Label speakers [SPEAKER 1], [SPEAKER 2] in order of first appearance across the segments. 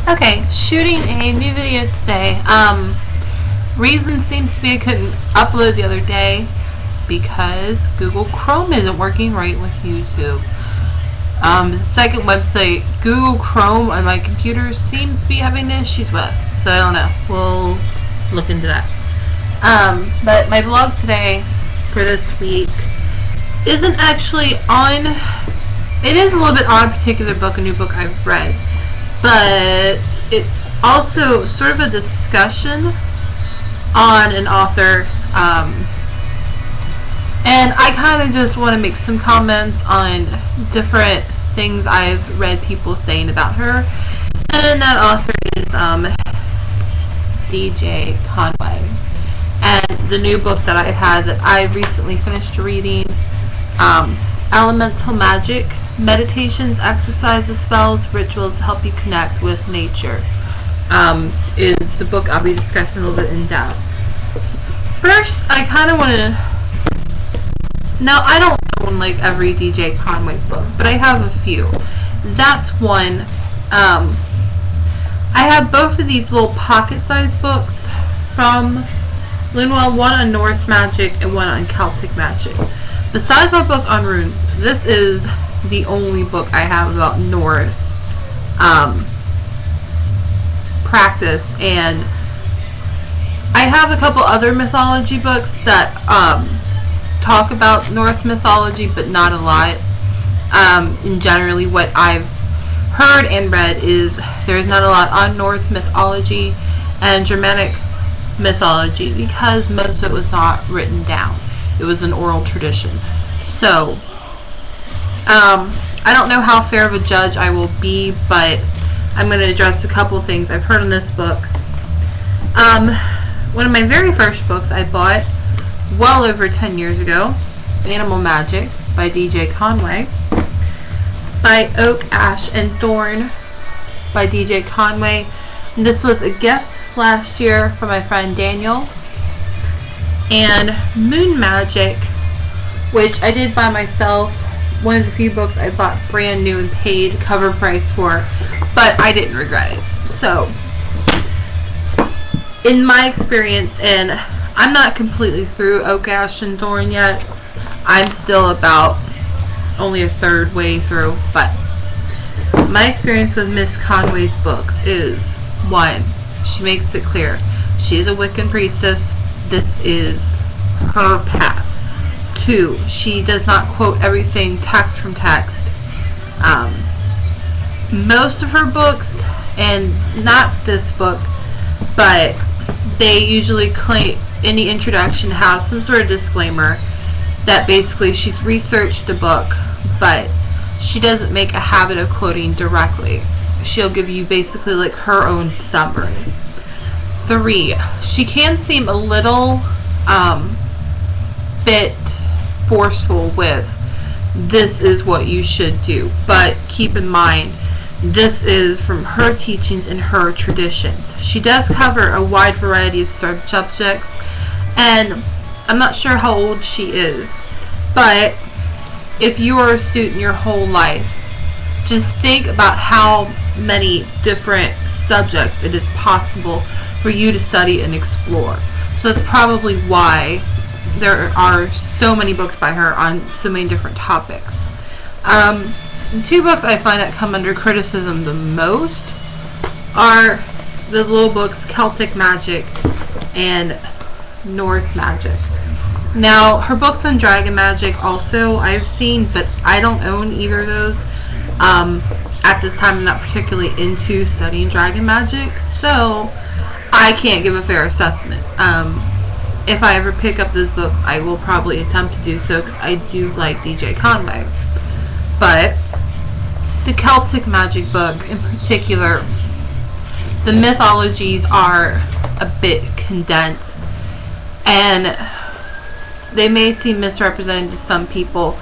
[SPEAKER 1] Okay, shooting a new video today. Reason seems to be I couldn't upload the other day because Google Chrome isn't working right with YouTube. The second website, Google Chrome, on my computer seems to be having issues with. So I don't know. We'll look into that. But my blog today for this week isn't actually on. It is a little bit on a particular book, a new book I've read. But it's also sort of a discussion on an author, and I kind of just want to make some comments on different things I've read people saying about her, and that author is DJ Conway. And the new book that I had that I recently finished reading, Elemental Magic, Meditations, Exercises, Spells, Rituals to Help You Connect with Nature, is the book I'll be discussing a little bit in depth. First, I kind of want to... Now, I don't own like every DJ Conway book, but I have a few. That's one. I have both of these little pocket-sized books from Linwell, one on Norse magic and one on Celtic magic. Besides my book on runes, this is the only book I have about Norse practice, and I have a couple other mythology books that talk about Norse mythology, but not a lot. And generally what I've heard and read is there's not a lot on Norse mythology and Germanic mythology because most of it was not written down. It was an oral tradition. So I don't know how fair of a judge I will be, but I'm going to address a couple things I've heard in this book. One of my very first books I bought well over 10 years ago, Animal Magic by DJ Conway, by Oak, Ash, and Thorn by DJ Conway. And this was a gift last year from my friend Daniel. And Moon Magic, which I did by myself. One of the few books I bought brand new and paid cover price for, but I didn't regret it. So, in my experience, and I'm not completely through Oak, Ash, and Thorn yet. I'm still about only a third way through, but my experience with Miss Conway's books is, one, she makes it clear she is a Wiccan priestess. This is her path. 2, she does not quote everything text from text. Most of her books, and not this book, but they usually claim in the introduction have some sort of disclaimer that basically she's researched the book, but she doesn't make a habit of quoting directly. She'll give you basically like her own summary. 3, she can seem a little bit forceful with this is what you should do, but keep in mind this is from her teachings and her traditions. She does cover a wide variety of subjects, and I'm not sure how old she is, but if you are a student your whole life, just think about how many different subjects it is possible for you to study and explore. So that's probably why there are so many books by her on so many different topics. The 2 books I find that come under criticism the most are the little books Celtic Magic and Norse Magic. Now, her books on Dragon Magic also I've seen, but I don't own either of those. At this time I'm not particularly into studying Dragon Magic, so I can't give a fair assessment. If I ever pick up those books, I will probably attempt to do so because I do like DJ Conway. But the Celtic Magic book in particular, the mythologies are a bit condensed and they may seem misrepresented to some people.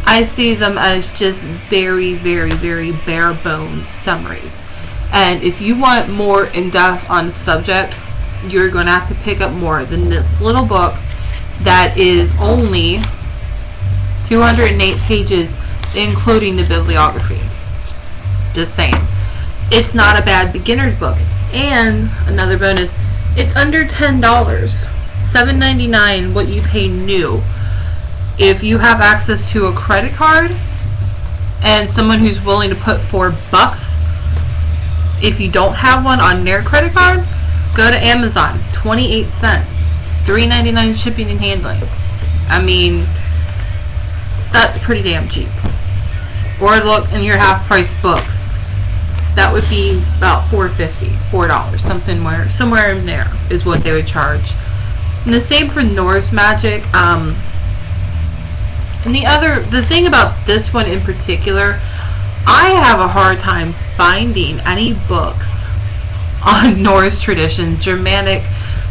[SPEAKER 1] I see them as just very, very, very bare bones summaries. And if you want more in-depth on the subject, you're going to have to pick up more than this little book that is only 208 pages, including the bibliography. Just saying. it's not a bad beginner's book. And another bonus, it's under $10, $7.99 what you pay new. If you have access to a credit card and someone who's willing to put $4, if you don't have one on their credit card, go to Amazon, 28 cents, $3.99 shipping and handling. I mean, that's pretty damn cheap. Or look in your half-price books. That would be about $4.50, $4, somewhere in there is what they would charge. And the same for Norse Magic. And the thing about this one in particular, I have a hard time finding any books on Norse traditions, Germanic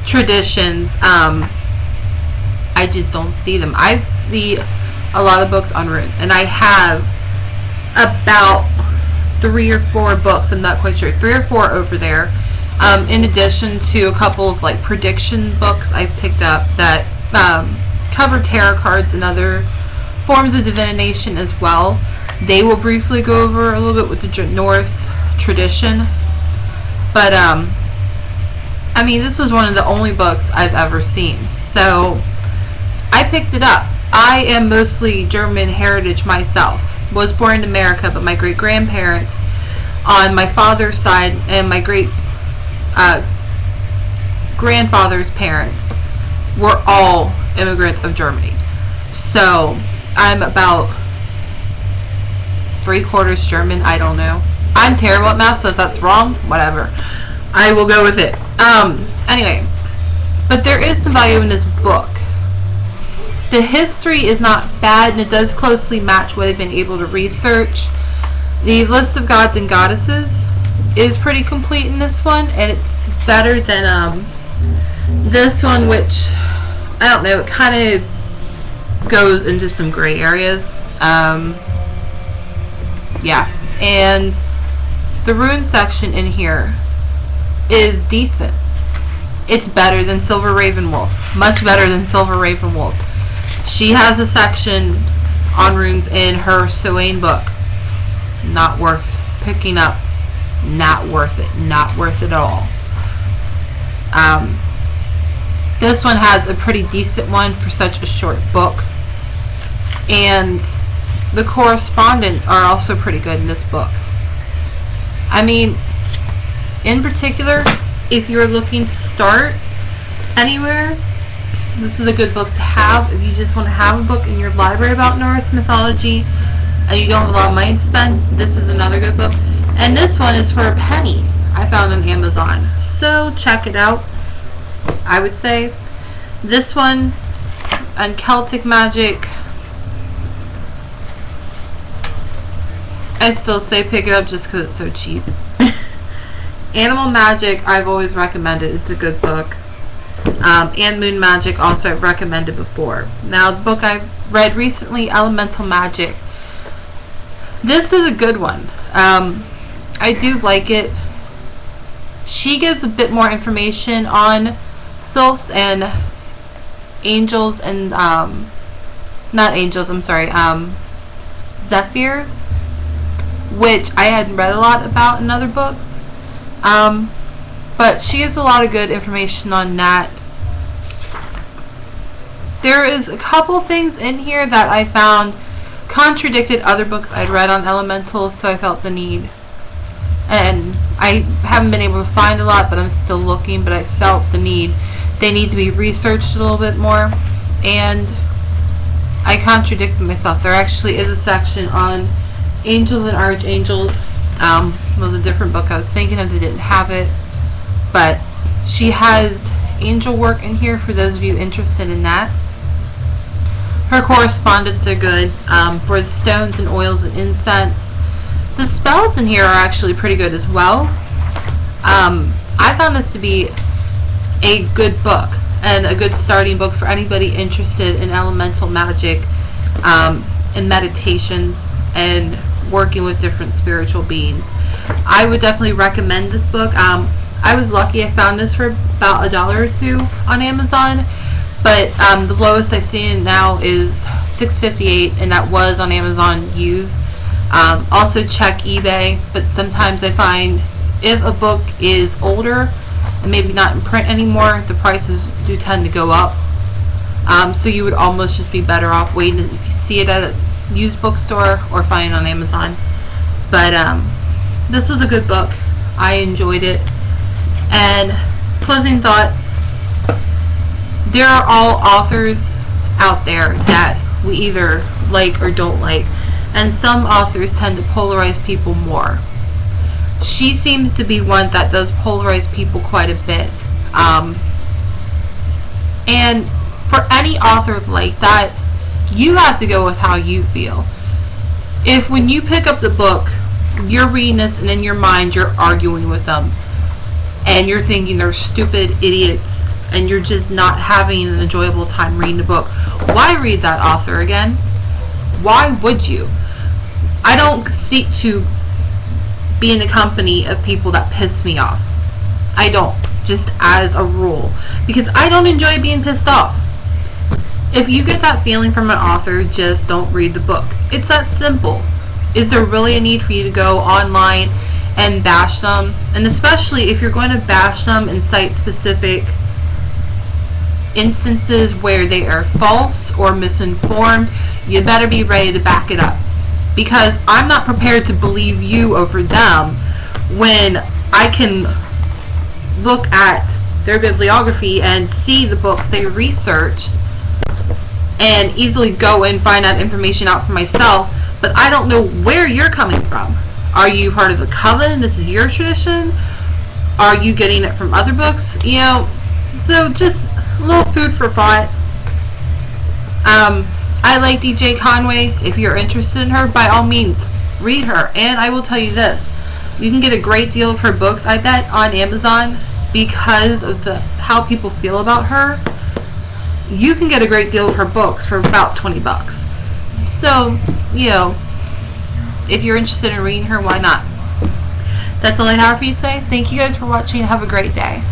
[SPEAKER 1] traditions. I just don't see them. I see a lot of books on runes, and I have about 3 or 4 books, I'm not quite sure, 3 or 4 over there, in addition to a couple of like prediction books I've picked up that cover tarot cards and other forms of divination as well. They will briefly go over a little bit with the Norse tradition, but I mean, this was one of the only books I've ever seen, so I picked it up. I am mostly German heritage myself. Was born in America, but my great grandparents on my father's side and my great grandfather's parents were all immigrants of Germany. So I'm about 3/4 German. I don't know. I'm terrible at math, so if that's wrong, whatever. I will go with it. Anyway, but there is some value in this book. The history is not bad, and it does closely match what I've been able to research. The list of gods and goddesses is pretty complete in this one, and it's better than this one, which, I don't know, it kind of goes into some gray areas. Yeah, and the rune section in here is decent. It's better than Silver Ravenwolf. Much better than Silver Ravenwolf. She has a section on runes in her Soane book. Not worth picking up. Not worth it. Not worth it at all. This one has a pretty decent one for such a short book. And the correspondence are also pretty good in this book. I mean, in particular, if you're looking to start anywhere, this is a good book to have. If you just want to have a book in your library about Norse mythology and you don't have a lot of money to spend, this is another good book. And this one is for a penny. I found on Amazon. So check it out. I would say this one on Celtic Magic, I still say pick it up just because it's so cheap. Animal Magic, I've always recommended. It's a good book. And Moon Magic, also I've recommended before. Now, the book I've read recently, Elemental Magic. This is a good one. I do like it. She gives a bit more information on sylphs and angels and, not angels, I'm sorry, zephyrs, which I hadn't read a lot about in other books. But she gives a lot of good information on that. There is a couple things in here that I found contradicted other books I'd read on elementals, so I felt the need. And I haven't been able to find a lot, but I'm still looking, but I felt the need. They need to be researched a little bit more. And I contradicted myself. There actually is a section on angels and archangels. It was a different book I was thinking of that didn't have it. But she has angel work in here for those of you interested in that. Her correspondence are good for the stones and oils and incense. The spells in here are actually pretty good as well. I found this to be a good book and a good starting book for anybody interested in elemental magic and meditations and working with different spiritual beings. I would definitely recommend this book. I was lucky I found this for about $1 or $2 on Amazon, but the lowest I've seen now is $6.58, and that was on Amazon used. Also check eBay, but sometimes I find if a book is older and maybe not in print anymore, the prices do tend to go up. So you would almost just be better off waiting if you see it at a used bookstore or find it on Amazon. But this was a good book. I enjoyed it. And closing thoughts, there are all authors out there that we either like or don't like, and some authors tend to polarize people more. She seems to be one that does polarize people quite a bit. And for any author like that, you have to go with how you feel. If when you pick up the book, you're reading this and in your mind you're arguing with them and you're thinking they're stupid idiots and you're just not having an enjoyable time reading the book, why read that author again? Why would you? I don't seek to be in the company of people that piss me off. I don't, just as a rule, because I don't enjoy being pissed off. If you get that feeling from an author, just don't read the book. It's that simple. Is there really a need for you to go online and bash them? And especially if you're going to bash them and cite specific instances where they are false or misinformed, you better be ready to back it up. Because I'm not prepared to believe you over them when I can look at their bibliography and see the books they researched and easily go and find that information out for myself, but I don't know where you're coming from. Are you part of the coven? This is your tradition? Are you getting it from other books? You know, so just a little food for thought. I like DJ Conway. If you're interested in her, by all means, read her. And I will tell you this, you can get a great deal of her books, I bet, on Amazon because of how people feel about her. You can get a great deal of her books for about 20 bucks. So, you know, if you're interested in reading her, why not? That's all I have for you today. Thank you guys for watching. Have a great day.